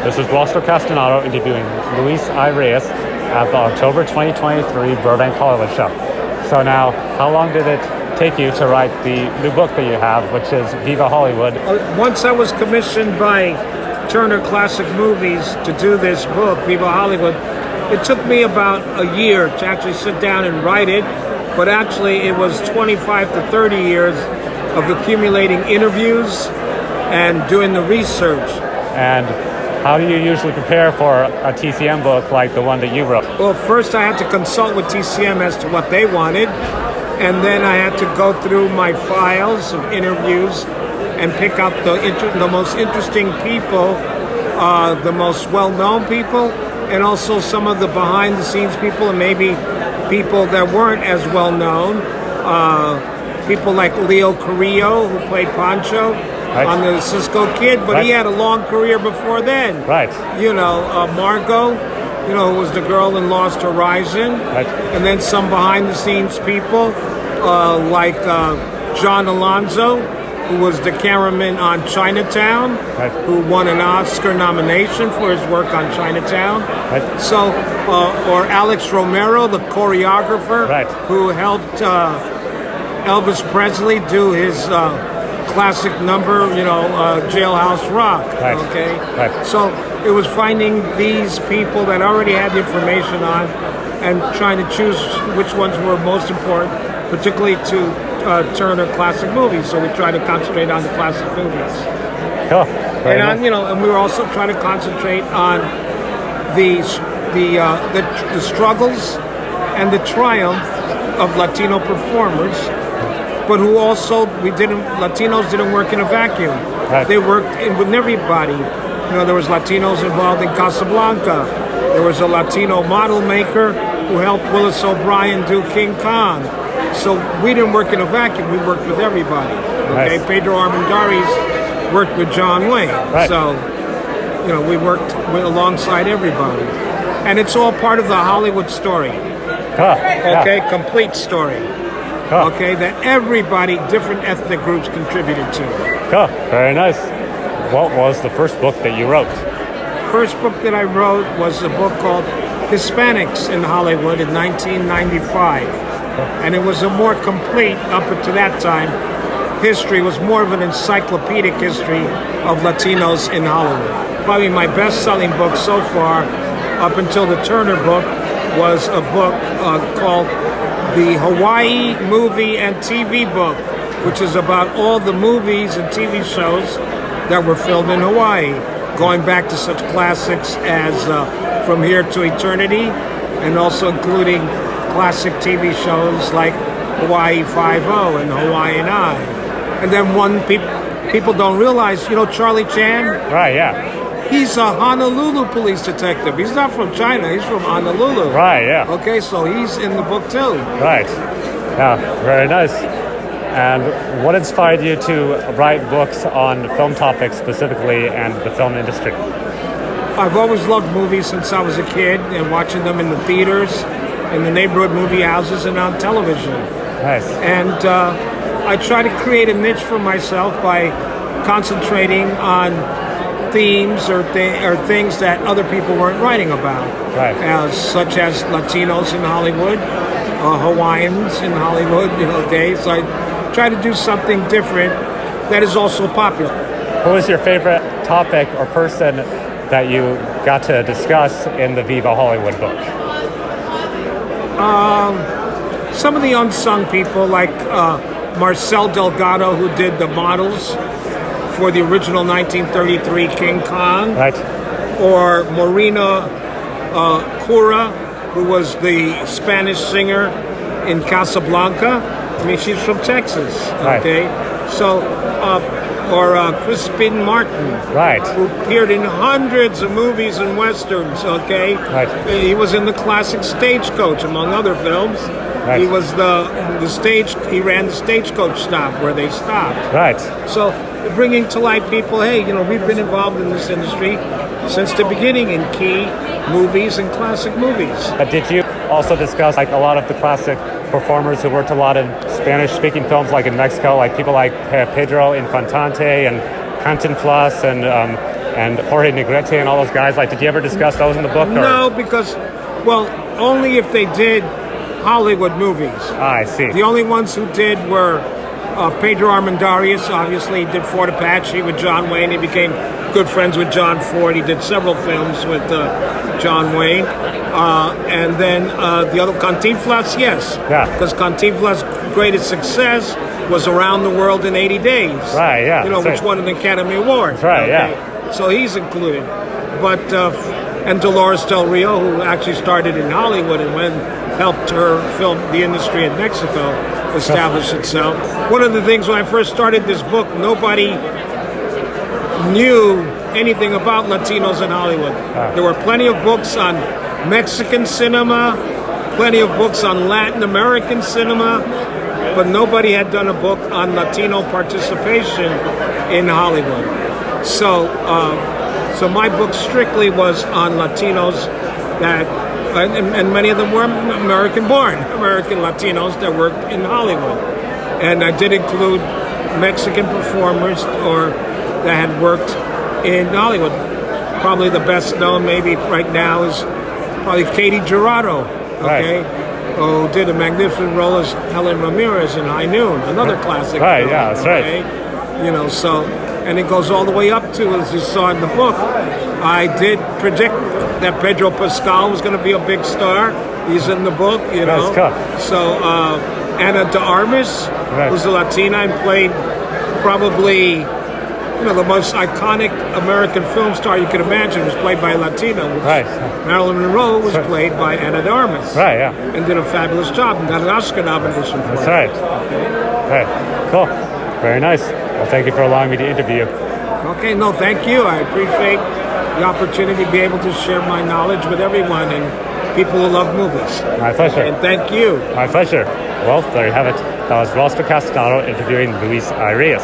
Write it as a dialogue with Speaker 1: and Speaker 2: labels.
Speaker 1: This is Rostro Castanaro interviewing Luis I. Reyes at the October 2023 Burbank Hollywood show. So now, how long did it take you to write the new book that you have, which is Viva Hollywood?
Speaker 2: Once I was commissioned by Turner Classic Movies to do this book, Viva Hollywood, it took me about a year to actually sit down and write it, but actually it was 25 to 30 years of accumulating interviews and doing the research.
Speaker 1: And how do you usually prepare for a TCM book like the one that you wrote?
Speaker 2: Well, first I had to consult with TCM as to what they wanted, and then I had to go through my files of interviews and pick out the most interesting people, the most well-known people, and also some of the behind-the-scenes people, and maybe people that weren't as well-known. People like Leo Carrillo, who played Pancho on the Cisco Kid, but he had a long career before then.
Speaker 1: Right.
Speaker 2: You know, Margot, who was the girl in Lost Horizon.
Speaker 1: Right.
Speaker 2: And then some behind-the-scenes people like John Alonzo, who was the cameraman on Chinatown, who won an Oscar nomination for his work on Chinatown.
Speaker 1: Right.
Speaker 2: So, or Alex Romero, the choreographer, who helped Elvis Presley do his classic number, Jailhouse Rock.
Speaker 1: Right.
Speaker 2: Okay.
Speaker 1: Right.
Speaker 2: So it was finding these people that already had the information on, and trying to choose which ones were most important, particularly to Turner Classic Movies. So we try to concentrate on the classic movies.
Speaker 1: Cool. Very nice.
Speaker 2: And we were also trying to concentrate on the struggles and the triumph of Latino performers, but who also Latinos didn't work in a vacuum.
Speaker 1: Right.
Speaker 2: They worked with everybody. There was Latinos involved in Casablanca. There was a Latino model maker who helped Willis O'Brien do King Kong. So we didn't work in a vacuum. We worked with everybody. Okay,
Speaker 1: Nice.
Speaker 2: Pedro Armendariz worked with John Wayne.
Speaker 1: Right.
Speaker 2: So, we worked alongside everybody, and it's all part of the Hollywood story. Okay, complete story. Okay, that everybody, different ethnic groups contributed to.
Speaker 1: Very nice. What was the first book that you wrote?
Speaker 2: First book that I wrote was a book called Hispanics in Hollywood in 1995. And it was a more complete, up to that time, history. It was more of an encyclopedic history of Latinos in Hollywood. Probably my best-selling book so far, up until the Turner book, was a book called the Hawai'i Movie and TV Book, which is about all the movies and TV shows that were filmed in Hawaii, going back to such classics as From Here to Eternity, and also including classic TV shows like Hawaii Five-0 and Hawaiian Eye. And then one people don't realize, Charlie Chan?
Speaker 1: Right, yeah.
Speaker 2: He's a Honolulu police detective. He's not from China. He's from Honolulu.
Speaker 1: Right, yeah.
Speaker 2: Okay, so he's in the book too.
Speaker 1: Right. Yeah, very nice. And what inspired you to write books on film topics specifically and the film industry?
Speaker 2: I've always loved movies since I was a kid, and watching them in the theaters, in the neighborhood movie houses, and on television.
Speaker 1: Nice.
Speaker 2: And I try to create a niche for myself by concentrating on themes or things that other people weren't writing about.
Speaker 1: Right.
Speaker 2: Such as Latinos in Hollywood, Hawaiians in Hollywood, So I try to do something different that is also popular.
Speaker 1: Who was your favorite topic or person that you got to discuss in the Viva Hollywood book?
Speaker 2: Some of the unsung people, like Marcel Delgado, who did the models for the original 1933 King Kong.
Speaker 1: Right.
Speaker 2: Or Morena Cura, who was the Spanish singer in Casablanca. I mean, she's from Texas. Okay.
Speaker 1: Right.
Speaker 2: So, or Crispin Martin,
Speaker 1: right,
Speaker 2: who appeared in hundreds of movies and westerns. Okay.
Speaker 1: Right.
Speaker 2: He was in the classic Stagecoach, among other films.
Speaker 1: Right.
Speaker 2: He was the stage. He ran the Stagecoach stop where they stopped.
Speaker 1: Right.
Speaker 2: So bringing to light people, hey, we've been involved in this industry since the beginning in key movies and classic movies.
Speaker 1: Did you also discuss a lot of the classic performers who worked a lot in Spanish-speaking films, like in Mexico, like people like Pedro Infantante and Cantinflas and and Jorge Negrete and all those guys? Like, did you ever discuss those in the book? Or?
Speaker 2: No, because, well, only if they did Hollywood movies.
Speaker 1: I see.
Speaker 2: The only ones who did were Pedro Armendariz, obviously, he did Fort Apache with John Wayne. He became good friends with John Ford. He did several films with John Wayne. And then the other, Cantinflas, yes.
Speaker 1: Yeah.
Speaker 2: Because Cantinflas' greatest success was Around the World in 80 Days.
Speaker 1: Right, yeah.
Speaker 2: You know, which won an Academy Award.
Speaker 1: That's right, yeah.
Speaker 2: So he's included. But, and Dolores Del Rio, who actually started in Hollywood and helped her film the industry in Mexico establish itself. One of the things when I first started this book, nobody knew anything about Latinos in Hollywood. There were plenty of books on Mexican cinema, plenty of books on Latin American cinema, but nobody had done a book on Latino participation in Hollywood. So my book strictly was on Latinos that, and many of them were American-born, American Latinos that worked in Hollywood. And I did include Mexican performers or that had worked in Hollywood. Probably the best known maybe right now is probably Katie Jurado, okay?
Speaker 1: Right.
Speaker 2: Who did a magnificent role as Helen Ramirez in High Noon, another classic
Speaker 1: Right,
Speaker 2: film,
Speaker 1: yeah, that's
Speaker 2: okay?
Speaker 1: right.
Speaker 2: You know, so, and it goes all the way up to, as you saw in the book, I did predict that Pedro Pascal was going to be a big star. He's in the book, you know.
Speaker 1: That's cool.
Speaker 2: So Ana de Armas,
Speaker 1: Right.
Speaker 2: who's a Latina and played probably, you know, the most iconic American film star you could imagine was played by a Latina.
Speaker 1: Right.
Speaker 2: Marilyn Monroe was played by Ana de Armas.
Speaker 1: Right, yeah.
Speaker 2: And did a fabulous job and got an Oscar nomination for it.
Speaker 1: That's right.
Speaker 2: Okay.
Speaker 1: Right. Cool. Very nice. Well, thank you for allowing me to interview you.
Speaker 2: Okay, no, thank you. I appreciate the opportunity to be able to share my knowledge with everyone and people who love movies.
Speaker 1: My pleasure.
Speaker 2: And thank you.
Speaker 1: My pleasure. Well, there you have it. That was Roscoe Castanaro interviewing Luis I. Reyes.